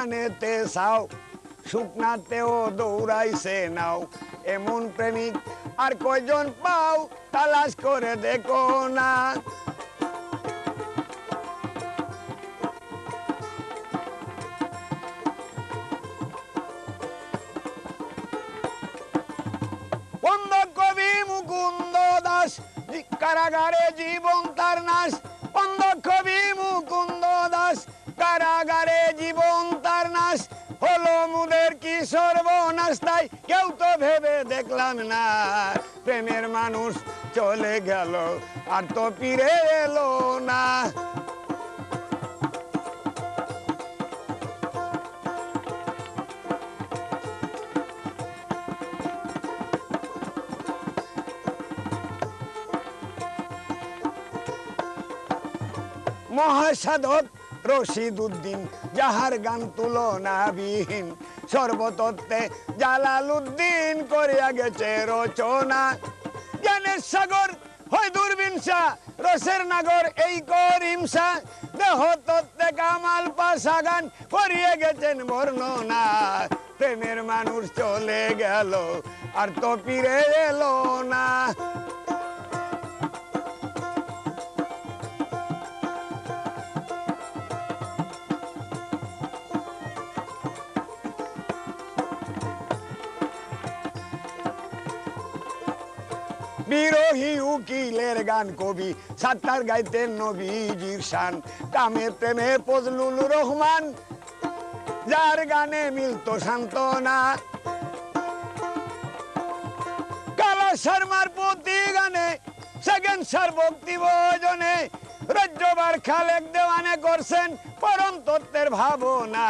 পানেতে চাও শুকনাতেও দৌড়াইছে নাও এমন প্রেমিক আর কয়জন পাও তালাশ করে দেখো না বন্ধ কবি মুকুন্দ দাস কারাগারে জীবন তার নাশ বন্ধ কবি মুকুন্দ দাস কারাগারে জীবন তার নাশ হলো মুদের কি সর্বনাশ তাই কেউ তো ভেবে দেখলাম না প্রেমের মানুষ চলে গেল আর তো ফিরে এলো না মহাসাধক রশিদ উদ্দিন যাহার গান তুলনাবিহীন সর্বতত্ত্বে জালালউদ্দিন করিয়া গেছে রচনা জ্ঞানের সাগর হয় দুর্বিনসা রসের নাগর এই করিমসা দেহ তত্ত্বে কামাল পাশা গান করিয়ে গেছেন বর্ণনা প্রেমের মানুষ চলে গেল আর তো ফিরে এলো না বিরোহী উকিলের গান কবি সাত্তার গাইতেন নবীজির শান কামে প্রেমে ফজলুল রহমান যার গানে মিলতো সান্ত্বনা কালা শর্মার প্রতি গানে সেকেন্ড সার ভক্তি ভোজনে রাজ্যবার খালেক দেওয়ানে করছেন পরম তত্ত্বের ভাবনা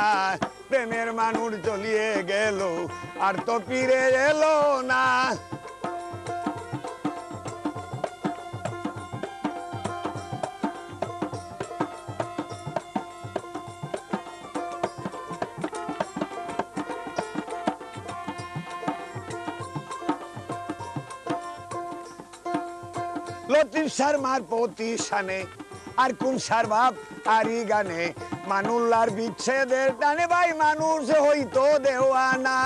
প্রেমের মানুষ চলিয়ে গেল আর তো ফিরে এলো না লতিফ শর্মার প্রতি শানে আর কোন সার বাপ আরি গানে মানুল্লার বিচ্ছেদের টানে ভাই মানুষ হইতো দেওয়ানা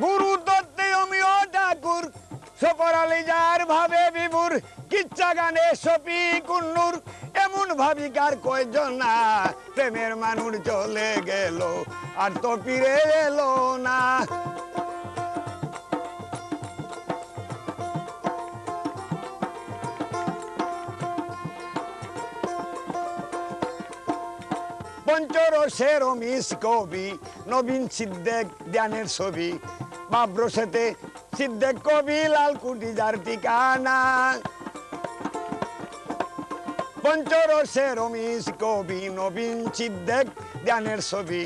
গুরু তত্ত্বে অমিয় ঠাকুর সফর আলী যার ভাবে বিভুর কিচ্ছা গানে শফি কুন্নুর এমন ভাবিকার কয়জন না প্রেমের মানুষ চলে গেল আর তো ফিরে এলো না পঞ্চরসের অমিশ কবি নবীন সিদ্দেক ধ্যানের ছবি বাব্রসেতে সিদ্দেক কবি লালকুটি যার ঠিকানা পঞ্চরসের অমিশ কবি নবীন সিদ্দেক ধ্যানের ছবি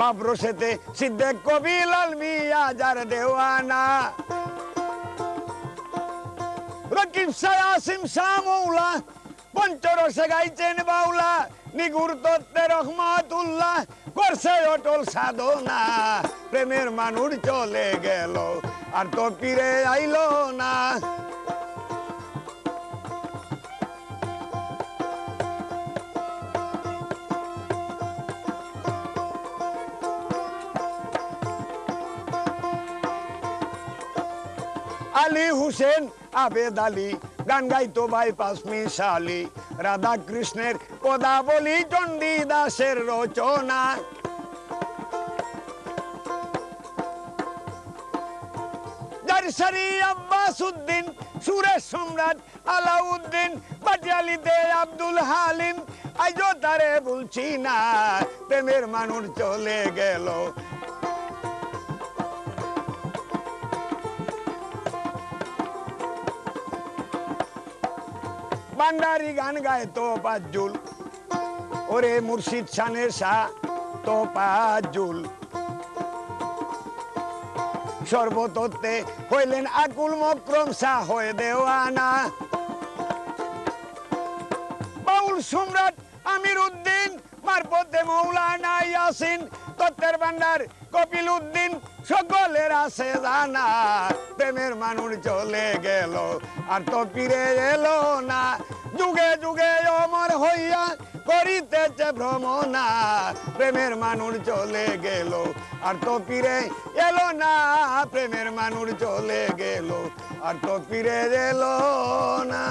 বাব্রসেতে সিদ্দেক কবি লাল মিয়া যার দেওয়ানা রকিব সায়াসিম শামৌলা পঞ্চরসে গাইছেন বাউলা নিগুর তত্ত্বে রহমাতুল্লাহ করছে অটল সাধনা প্রেমের মানুষ চলে গেল আর তো ফিরে আইলো না আলী হুসেন আবেদ আলী গান গাইতো বাইপাস মিশালি রাধা কৃষ্ণের পদাবলী চণ্ডীদাসের রচনা জারসারি আব্বাস উদ্দিন সুরেশ সম্রাট আলাউদ্দিন পাটিয়ালিতে আব্দুল হালিম আইজো তারে বলছি না প্রেমের মানুষ চলে গেল ভান্ডারি গান গায় তো পাজুল ওরে মুর্শিদ শানের শাহ তো পাজুল সর্বতত্ত্বে হইলেন আকুল মক্রম শাহ হয়ে দেওয়ানা বাউল সম্রাট আমির উদ্দিন মারফতে মৌলানা ইয়াসিন তত্ত্বের ভান্ডার কপিল উদ্দিন সকলের আছে জানা প্রেমের মানুষ চলে গেল আর তো ফিরে এলো না যুগে যুগে অমর হইয়া করিতেছে ভ্রমণা প্রেমের মানুষ চলে গেল আর তো ফিরে এলো না প্রেমের মানুষ চলে গেল আর তো ফিরে এলো না